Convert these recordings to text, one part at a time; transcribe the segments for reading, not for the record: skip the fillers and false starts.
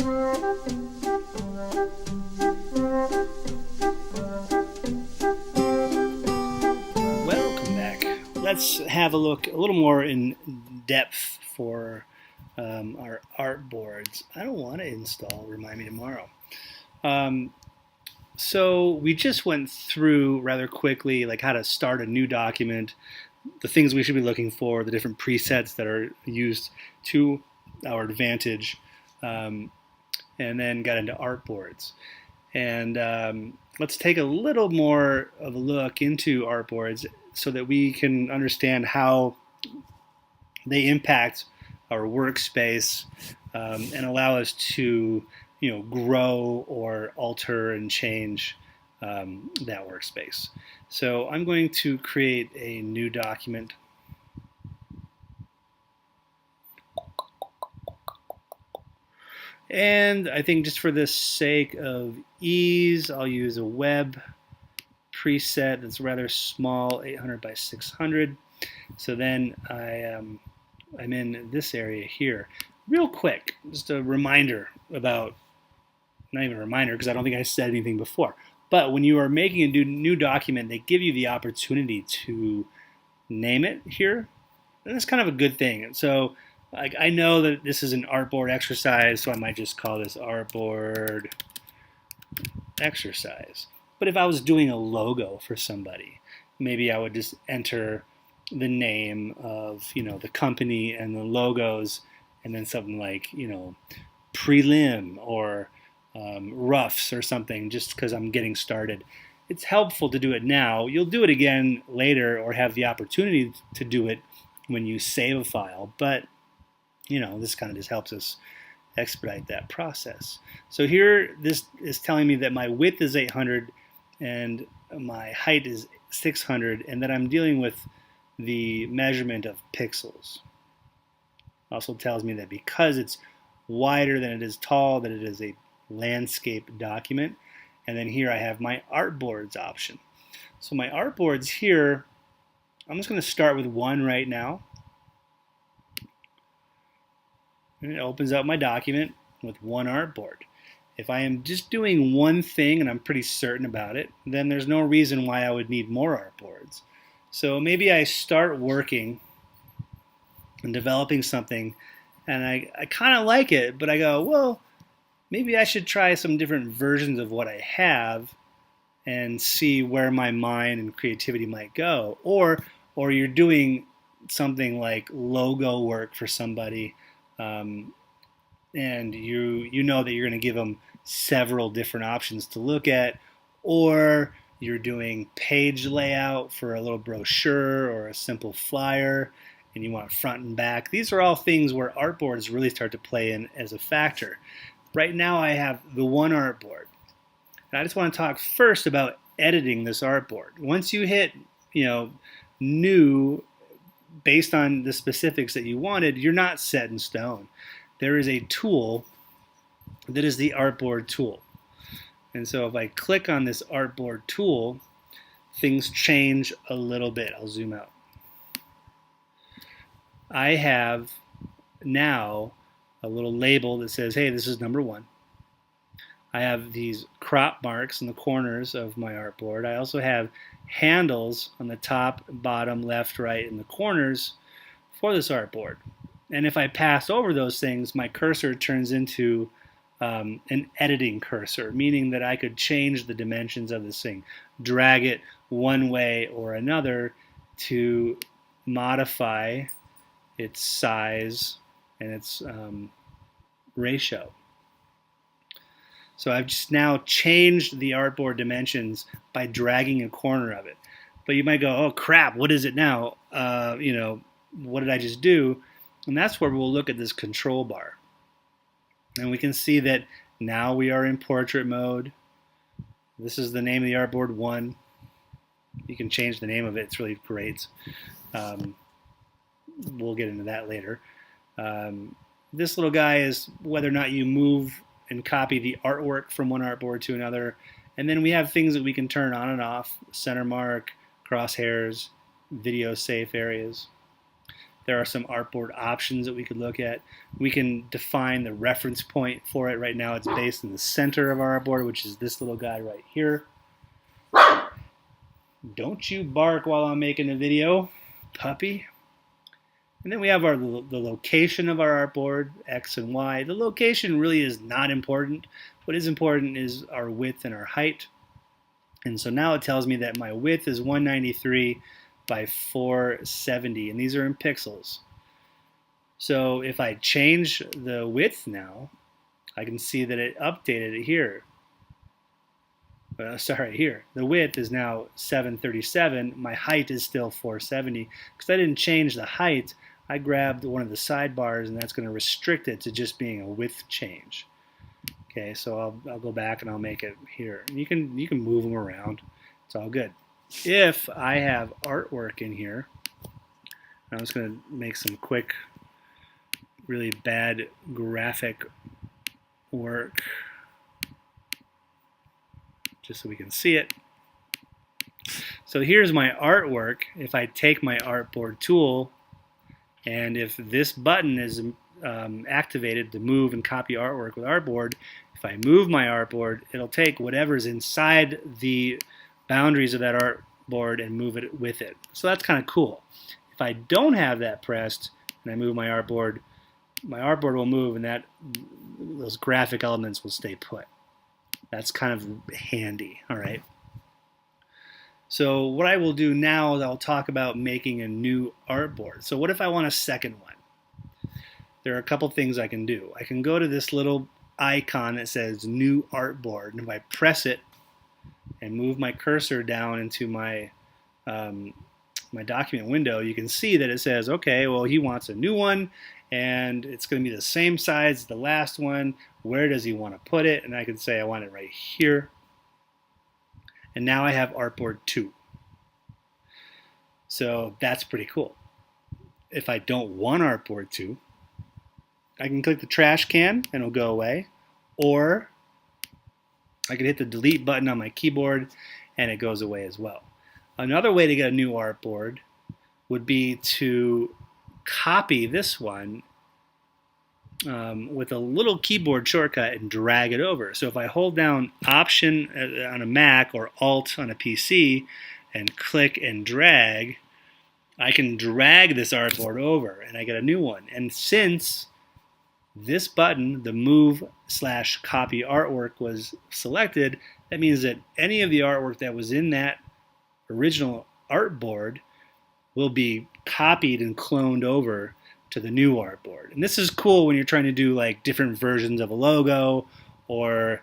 Welcome back. Let's have a look a little more in depth for our art boards. I don't want to install Remind Me Tomorrow. So we just went through rather quickly like how to start a new document, the things we should be looking for, the different presets that are used to our advantage, and then got into artboards. And let's take a little more of a look into artboards so that we can understand how they impact our workspace and allow us to, grow or alter and change that workspace. So I'm going to create a new document. And I think just for the sake of ease, I'll use a web preset that's rather small, 800 by 600. So then I'm in this area here. Real quick, just a reminder about, not even a reminder because I don't think I said anything before, but when you are making a new document, they give you the opportunity to name it here. And that's kind of a good thing. And so I know that this is an artboard exercise, so I might just call this artboard exercise. But if I was doing a logo for somebody, maybe I would just enter the name of the company and the logos, and then something like prelim or roughs or something, just because I'm getting started. It's helpful to do it now. You'll do it again later or have the opportunity to do it when you save a file, but this kind of just helps us expedite that process. So here, this is telling me that my width is 800 and my height is 600, and that I'm dealing with the measurement of pixels. Also tells me that because it's wider than it is tall, that it is a landscape document. And then here I have my artboards option. So my artboards here, I'm just going to start with one right now. And it opens up my document with one artboard. If I am just doing one thing and I'm pretty certain about it, then there's no reason why I would need more artboards. So maybe I start working and developing something and I kind of like it, but I go, well, maybe I should try some different versions of what I have and see where my mind and creativity might go. Or you're doing something like logo work for somebody, and you know that you're going to give them several different options to look at, or you're doing page layout for a little brochure or a simple flyer, and you want front and back. These are all things where artboards really start to play in as a factor. Right now I have the one artboard. And I just want to talk first about editing this artboard. Once you hit, new based on the specifics that you wanted, you're not set in stone. There is a tool that is the artboard tool. And so if I click on this artboard tool, things change a little bit. I'll zoom out. I have now a little label that says, hey, this is number 1. I have these crop marks in the corners of my artboard. I also have handles on the top, bottom, left, right, and the corners for this artboard. And if I pass over those things, my cursor turns into an editing cursor, meaning that I could change the dimensions of this thing, drag it one way or another to modify its size and its ratio. So I've just now changed the artboard dimensions by dragging a corner of it. But you might go, oh crap, what is it now? What did I just do? And that's where we'll look at this control bar. And we can see that now we are in portrait mode. This is the name of the artboard 1. You can change the name of it. It's really great. We'll get into that later. This little guy is whether or not you move and copy the artwork from one artboard to another. And then we have things that we can turn on and off, center mark, crosshairs, video safe areas. There are some artboard options that we could look at. We can define the reference point for it. Right now it's based in the center of our artboard, which is this little guy right here. Don't you bark while I'm making a video, puppy. And then we have the location of our artboard, X and Y. The location really is not important. What is important is our width and our height. And so now it tells me that my width is 193 by 470, and these are in pixels. So if I change the width now, I can see that it updated it here. Here. The width is now 737. My height is still 470. Because I didn't change the height, I grabbed one of the sidebars, and that's going to restrict it to just being a width change. Okay, so I'll go back and I'll make it here. You can move them around. It's all good. If I have artwork in here, I'm just going to make some quick, really bad graphic work just so we can see it. So here's my artwork. If I take my artboard tool, and if this button is activated to move and copy artwork with artboard, if I move my artboard, it'll take whatever's inside the boundaries of that artboard and move it with it. So that's kind of cool. If I don't have that pressed and I move my artboard will move, and those graphic elements will stay put. That's kind of handy, all right? So what I will do now is I'll talk about making a new artboard. So what if I want a second one? There are a couple things I can do. I can go to this little icon that says New Artboard, and if I press it and move my cursor down into my my document window, you can see that it says, okay, well, he wants a new one, and it's going to be the same size as the last one. Where does he want to put it? And I can say I want it right here. And now I have Artboard 2. So that's pretty cool. If I don't want Artboard 2, I can click the trash can and it'll go away. Or I can hit the delete button on my keyboard and it goes away as well. Another way to get a new artboard would be to copy this one with a little keyboard shortcut and drag it over. So if I hold down Option on a Mac or Alt on a PC and click and drag, I can drag this artboard over and I get a new one. And since this button, the Move/Copy Artwork, was selected, that means that any of the artwork that was in that original artboard will be copied and cloned over to the new artboard. And this is cool when you're trying to do like different versions of a logo, or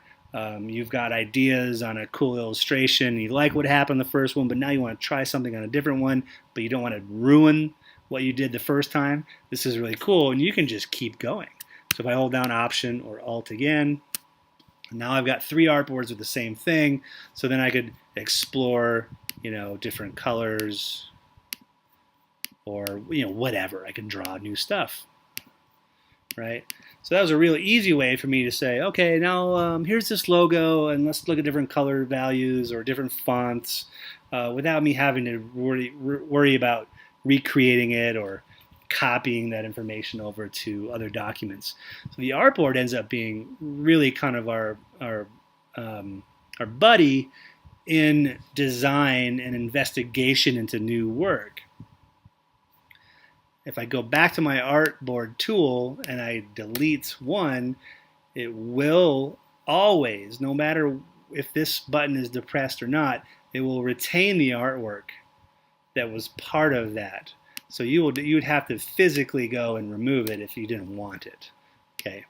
you've got ideas on a cool illustration, you like what happened the first one, but now you want to try something on a different one, but you don't want to ruin what you did the first time. This is really cool, and you can just keep going. So if I hold down Option or Alt again, now I've got 3 artboards with the same thing, so then I could explore, different colors, or whatever. I can draw new stuff, right? So that was a really easy way for me to say, okay, now here's this logo, and let's look at different color values or different fonts, without me having to worry about recreating it or copying that information over to other documents. So the artboard ends up being really kind of our buddy in design and investigation into new work. If I go back to my artboard tool and I delete one, it will always, no matter if this button is depressed or not, it will retain the artwork that was part of that. So you would have to physically go and remove it if you didn't want it. Okay.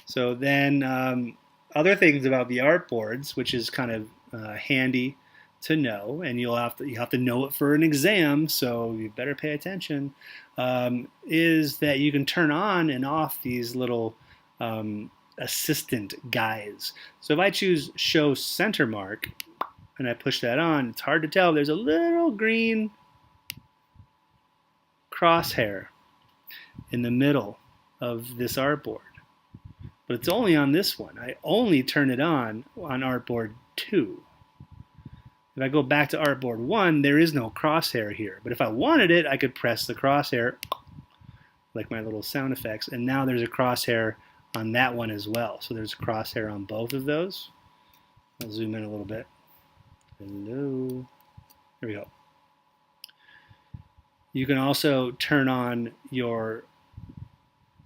So then other things about the artboards, which is kind of handy to know, and you have to know it for an exam, so you better pay attention, is that you can turn on and off these little assistant guides. So if I choose Show Center Mark and I push that on, it's hard to tell. There's a little green crosshair in the middle of this artboard, but it's only on this one. I only turn it on artboard 2. If I go back to artboard 1, there is no crosshair here, but if I wanted it, I could press the crosshair like my little sound effects. And now there's a crosshair on that one as well. So there's a crosshair on both of those. I'll zoom in a little bit. Hello. There we go. You can also turn on your,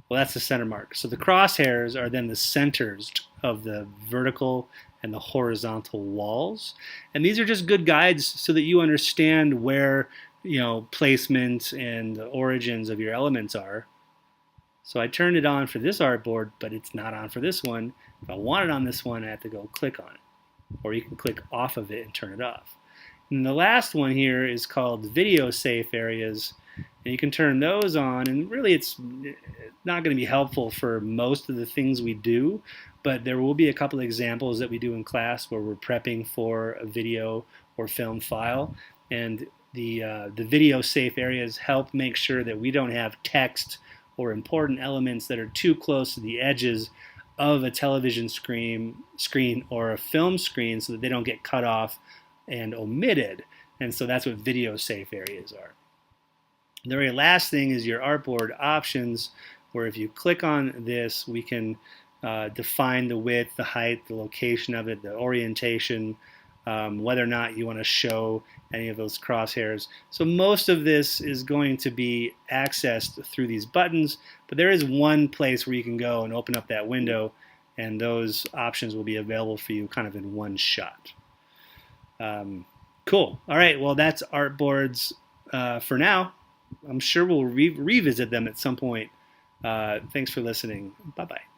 well, that's the center mark. So the crosshairs are then the centers of the vertical and the horizontal walls. And these are just good guides so that you understand where, placement and the origins of your elements are. So I turned it on for this artboard, but it's not on for this one. If I want it on this one, I have to go click on it. Or you can click off of it and turn it off. And the last one here is called video safe areas. And you can turn those on, and really it's not going to be helpful for most of the things we do, but there will be a couple of examples that we do in class where we're prepping for a video or film file. And the video safe areas help make sure that we don't have text or important elements that are too close to the edges of a television screen or a film screen so that they don't get cut off and omitted. And so that's what video safe areas are. The very last thing is your artboard options, where if you click on this, we can define the width, the height, the location of it, the orientation, whether or not you want to show any of those crosshairs. So most of this is going to be accessed through these buttons, but there is one place where you can go and open up that window, and those options will be available for you kind of in one shot. Cool. All right, well, that's artboards for now. I'm sure we'll revisit them at some point. Thanks for listening. Bye-bye.